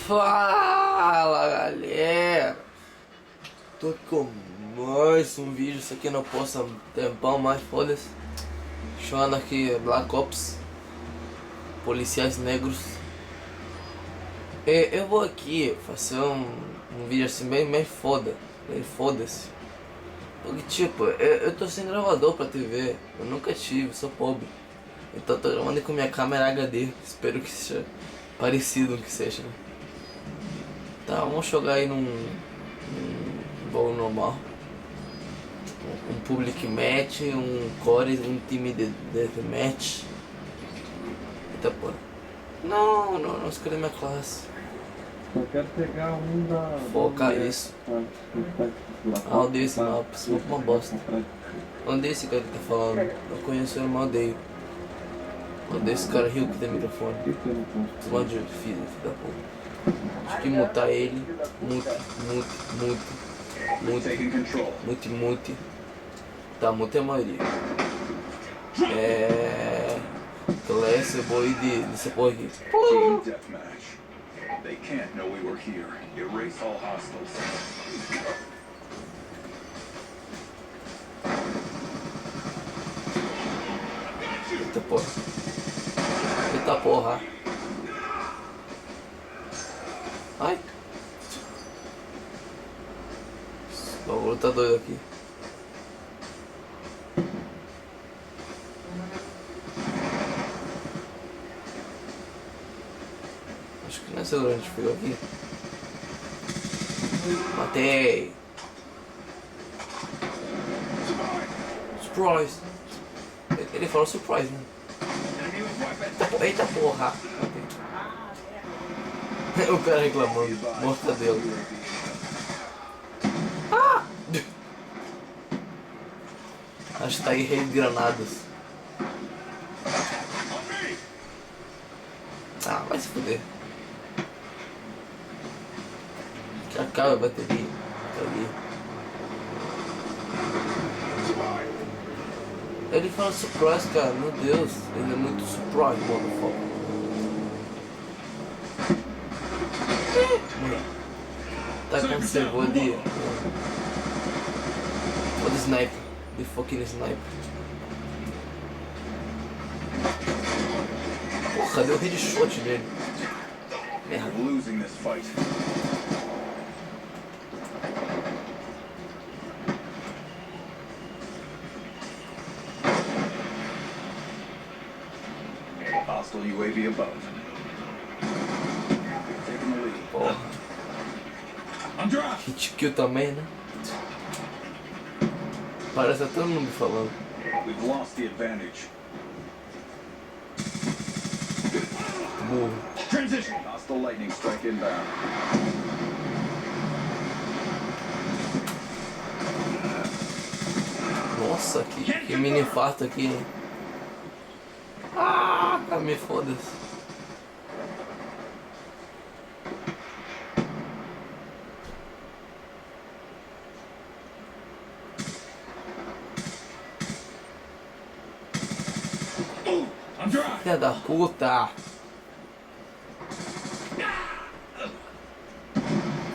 Fala galera, tô com mais um vídeo, isso aqui não posso há um tempão, mas foda-se. Chamando aqui Black Ops, policiais negros. Eu vou aqui fazer um vídeo assim bem foda, bem foda-se. Porque tipo, eu tô sem gravador pra TV, eu nunca tive, sou pobre. Então tô gravando com minha câmera HD, espero que seja parecido que seja, né? Tá, vamos jogar aí num bom normal. Um public match, um core, um time de match. Eita porra. Não escolhi minha classe. Eu quero pegar um da... Foca isso. Ah, odeio esse mapa, esse mapa é uma bosta. Odeio esse cara que tá falando. Eu conheço ele, mas odeio. Odeio esse cara rico que tem microfone. Esse monte de filho da porra. Acho que mutar ele. Mute. Tá, mute a maioria. Classe, eu vou ir dessa porra aqui. Team Deathmatch. They can't know we were here. Erase all hostiles. Eita porra. Eita porra. Ai. O bagulho tá doido aqui. Acho que não é seguro, a gente pegou aqui. Matei. Surprise. Ele falou surprise, né? Eita porra. O cara reclamando. Mortadelo. Ah! Acho que tá aí rei de granadas. Ah, vai se fuder. Que acaba a bateria. Tá ali. Ele fala surprise, cara. Meu Deus. Ele é muito surprise, motherfucker. Tá com você, vou de sniper. De fucking sniper. Porra, deu headshot nele. Merda. Losing this fight. Hostile UAV above. Taking the lead. Porra. I'm dropped. Hit kill também, né? Parece até todo mundo falando. We've lost the advantage. Burro. Transition. Hostile lightning strike inbound. Nossa, que mini infarto aqui, hein? Ah, me foda-se. I'm dropped. Filha da puta!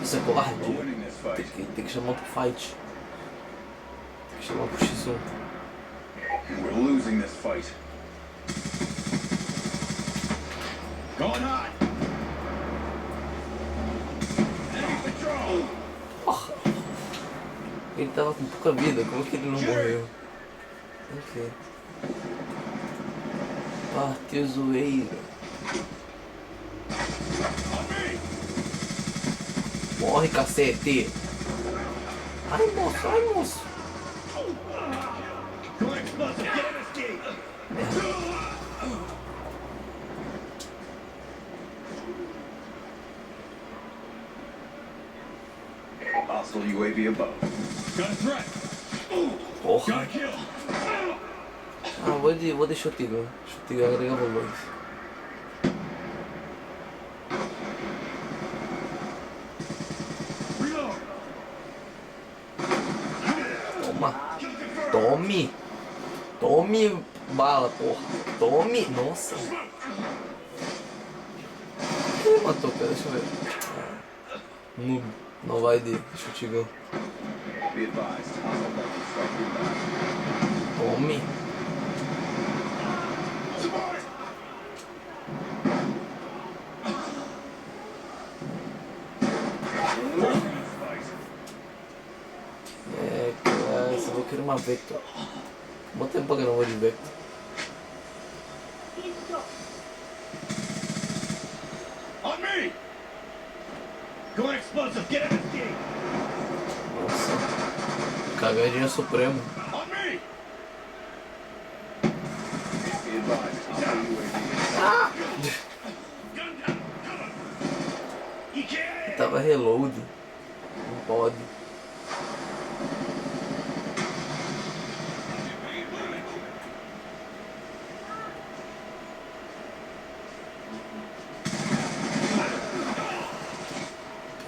Isso é covarde. We're winning this fight. Tem que chamar pro fight. Tem que chamar pro X1. We're losing this fight. Going on. Enemy patrol. Porra! Ele tava com pouca vida, como que ele não morreu? Ok. Partiu zoeira. Morre, cacete! Ai, moço! Collect explosive. Get an escape. Hostile UAV above. Got a threat. Porra! Got a kill. Ah, vou deixar o Tigão. Deixa o Tigão agregar valores. Reload. Tome bala, porra. Tome. Nossa. Quem matou, cara? Deixa eu ver. Noob. Não vai de shotgun. Be advised, hostile weapon strike inbound. Homem. Só vou querer uma Vector. Bom tempo que eu não vou de Vector. On me! Going explosive, get out of the gate! Nossa. Cagadinha suprema. On me! Be advised, hostile UAV. Gun down, cover! You can't! Tava reload. Não pode.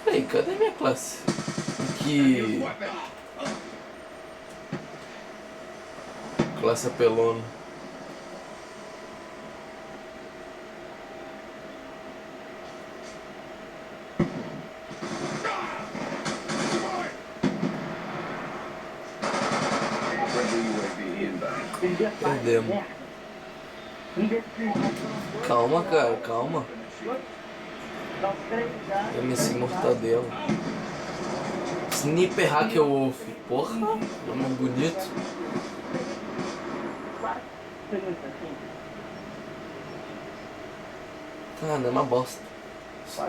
Peraí, cadê minha classe? Que classe apelona. Friendly UAV inbound. Perdemos. Calma, cara, calma. MC Mortadela. Sniper Hacker Wolf. Porra, nome bonito. Tá, não é uma bosta.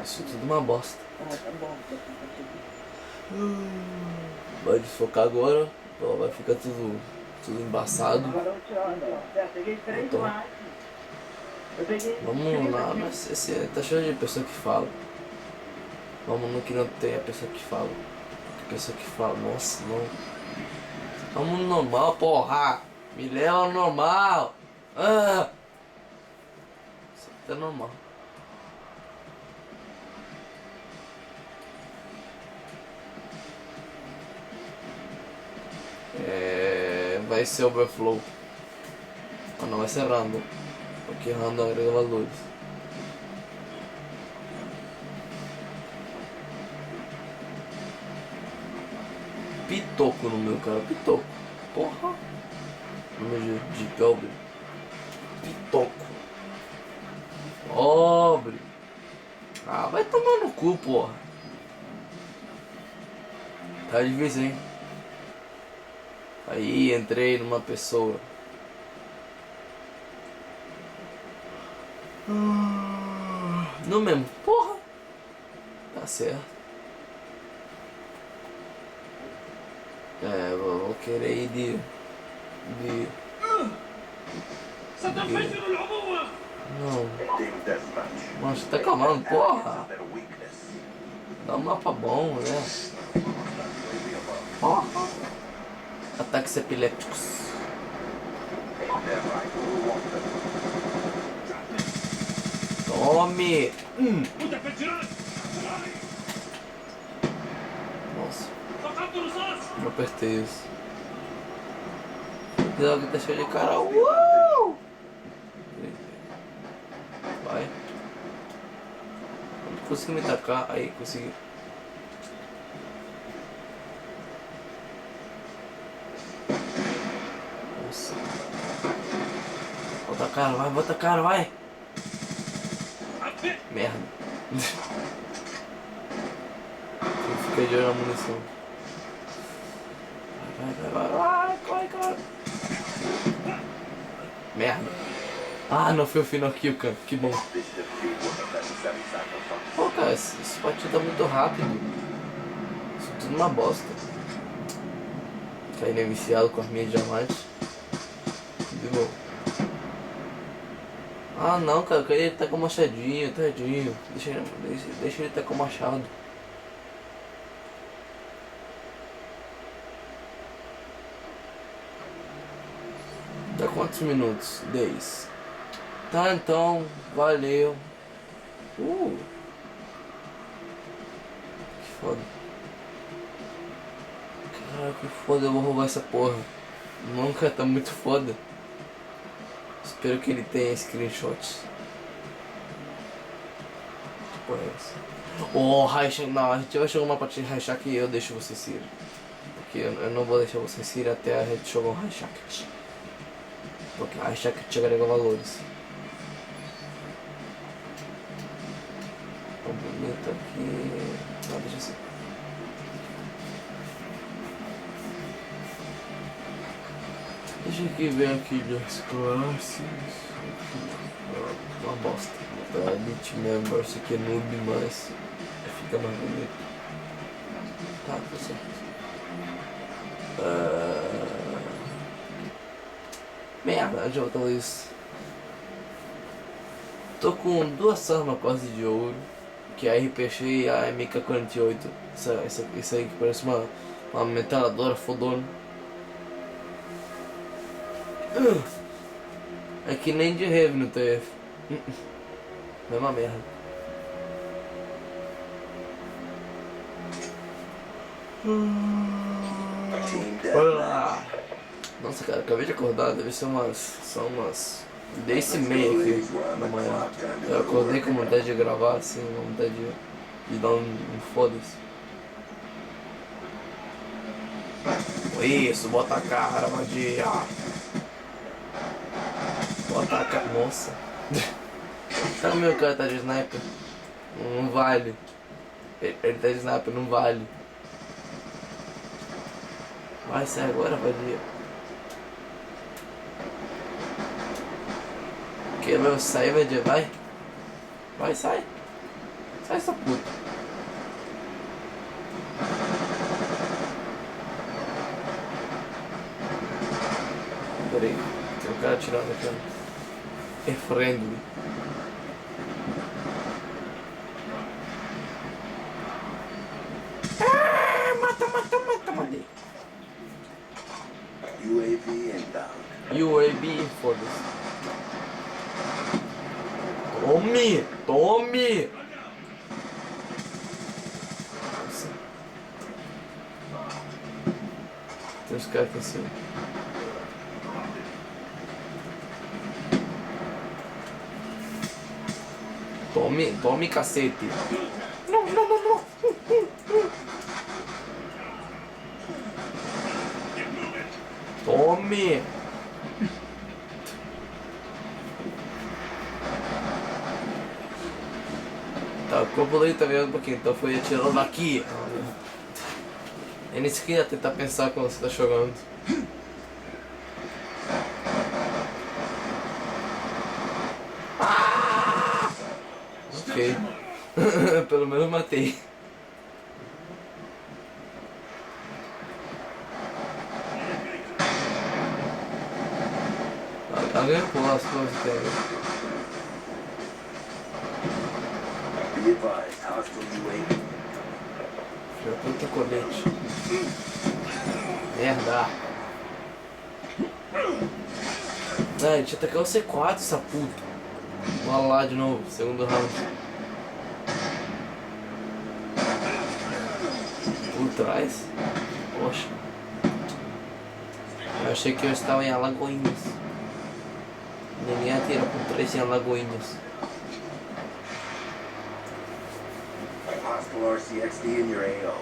Isso tudo é uma bosta. Vai desfocar agora. Vai ficar tudo embaçado. Então, vamos lá, mas esse tá cheio de pessoa que fala. Vamos no que não tem a pessoa que fala. A pessoa que fala, nossa, não. Vamos no normal, porra! Me leva no normal! Ah! Isso aqui tá normal. Vai ser overflow. Ah, não, vai ser random. Porque random agrega valores. Pitoco no meu cara, Pitoco. Porra. Nome de Goblin. Pitoco. Pobre. Ah, vai tomar no cu, porra. Tá difícil, hein? Aí entrei numa pessoa. Não mesmo, porra. Tá certo. Vou querer ir de não. Team deathmatch. Mas tá calmando, porra. Their weakness. Dá um mapa bom, né? UAV above. Porra. Ataques epilépticos. They're right. We'll walk them. Tome! Nossa, não apertei isso. Cuidado que tá cheio de cara. Vai. Não consegui me tacar. Aí, consegui. Nossa. Bota a cara, vai, bota a cara, vai. Merda. Fiquei de olho na munição. Vai, corre. Merda. Ah, não foi o final kill, cara. Que bom. This defeat was a necessary sacrifice. Pô, cara, esse partido tá muito rápido. Isso tudo uma bosta. Caí viciado com as minhas diamantes. De boa. Ah não, cara, eu queria ele tá com o machadinho, tadinho. Deixa ele tá com o machado. Dá quantos minutos? 10. Tá, então, valeu. Que foda. Caralho, que foda, eu vou roubar essa porra. Não, cara, tá muito foda. Espero que ele tenha screenshots. Que porra é essa? Oh, Raishak, não, a gente vai jogar uma partida de Raishak e eu deixo vocês irem. Porque eu não vou deixar vocês irem até a gente jogar um Raishak. Porque Raishak te agrega valores. Tão bonito aqui. Não, deixa assim. Deixa aqui ver aqui das classes. Uma bosta. Tá, Elite Member, isso aqui é noob, mas fica mais bonito. Tá, tá certo. Merda, já voltou isso. Tô com duas armas quase de ouro, que é a RPG e a MK48. Isso aí que parece uma metralhadora fodona. É que nem de Heavy no TF. Mesma merda. Olha lá. Nossa, cara, acabei de acordar, deve ser são umas 10h30 aqui da manhã. Eu acordei com vontade de gravar, assim, vontade de dar um foda-se. Isso, bota a cara, magia. Bota a cara. Nossa. Tá no meu cara tá de sniper. Não vale. Ele tá de sniper, não vale. Vai sair agora, vadia. Que vai sair, vadia, vai. Vai, sai. Sai, essa puta. Peraí, tem um cara atirando aqui, ó. É friendly. Mata, matei. UAV inbound. UAV, foda-se. Tome! Nossa. Tem uns caras aqui em cima. Tome, cacete. Não. Tome. Tá, o corpo dele tá vendo um pouquinho, então foi atirando daqui. É nisso que ia tentar pensar quando você tá jogando. Ok. Pelo menos matei. Alguém pula as coisas que tem. Be advised, hostile UAV. Já puta colete. Merda. Ah, ele tinha atacado o C4, essa puta. Vamos lá de novo, segundo round. Por trás? Poxa. Eu achei que eu estava em Alagoinhas. Ninguém atira com 3 em Alagoinhas. Hostile RCXD in your AO.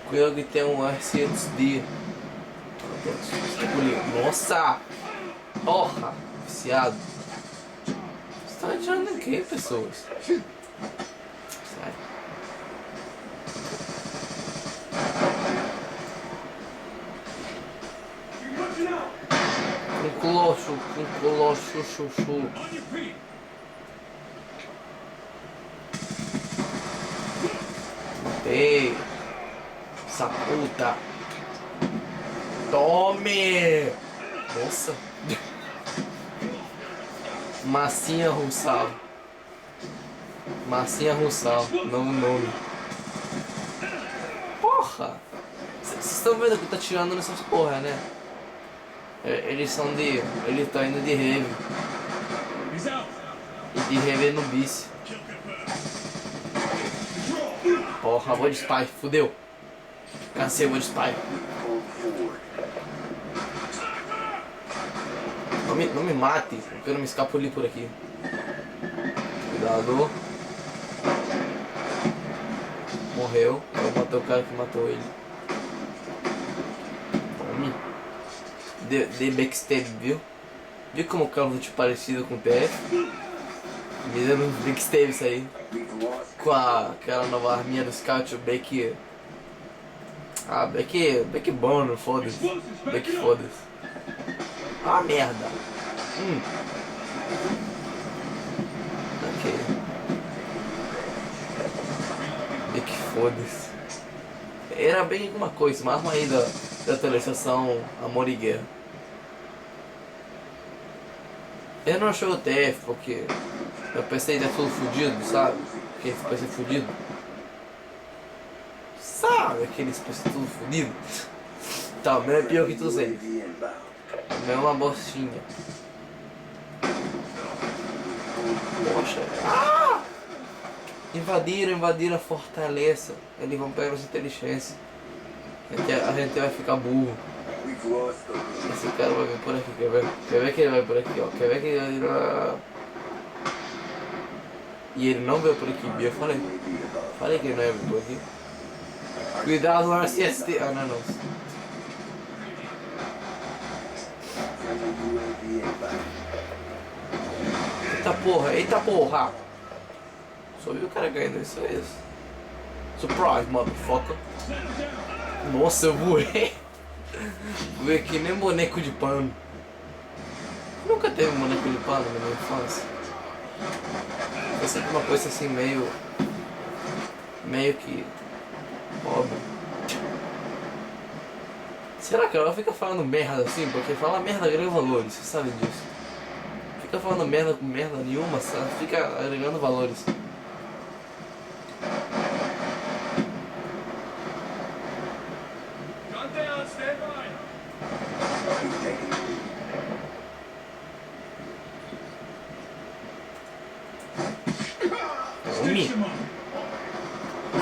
Cuidado que tem um RCXD. Nossa! Porra! Viciado. Você tá atirando em quem, pessoas? Sai. Com colosso, chuchu. Matei. Essa puta. Tome! Nossa. Massinha Russal. Massinha Russal. Novo nome. Porra! Vocês estão vendo que tá tirando nessas porra, né? Eles são de... Eles estão indo de heavy. E de heavy no bice. Porra, vou de spy. Fudeu. Cansei, vou de spy. Não me mate, eu quero me escapulir por aqui. Cuidado. Morreu. Eu matei o cara que matou ele. Tome. Dei backstab, viu? Viu como o carro é parecido com o TF? Me dando um backstab isso aí. Com aquela nova arminha do Scout, o Beck. Ah, Beck bom, foda-se. Beck foda-se. Ah, merda. Ok. Beck foda-se. Era bem alguma coisa, uma arma aí da atualização Amor e Guerra. Eu não achei o TF porque eu pensei que ia tudo fudido, sabe? Aquele PC fudido. Sabe aquele PC tudo fudido? Tá, o meu é pior que todos eles. O meu é uma bostinha. Poxa. Ah! Invadiram a fortaleza. Eles vão pegar nossa inteligência. A gente vai ficar burro. Esse cara vai vir por aqui, quer ver que ele vai por aqui, ó. Quer ver que ele vai... E ele não veio por aqui, eu falei. Falei que ele não ia vir por aqui. Cuidado no RCST. Ah, não. Eita porra. Só vi o cara ganhando isso aí. Surprise, motherfucker. Nossa, eu voei. Voei que nem boneco de pano. Nunca teve um boneco de pano na minha infância. Foi sempre uma coisa assim meio que óbvio. Será que ela fica falando merda assim? Porque falar merda agrega valores, você sabe disso. Fica falando merda com merda nenhuma, sabe? Fica agregando valores.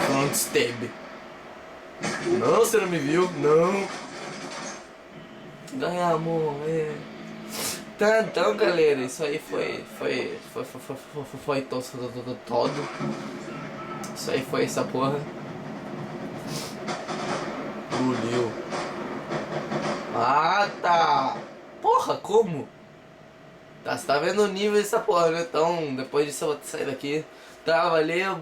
Front stab. Não, você não me viu? Não. Ganhamos, Então, galera, isso aí foi todo. Isso aí foi essa porra. Buliu. Ah, tá. Porra, como? Tá, você tá vendo o nível dessa porra, né? Então, depois disso eu vou sair daqui. Tá, valeu.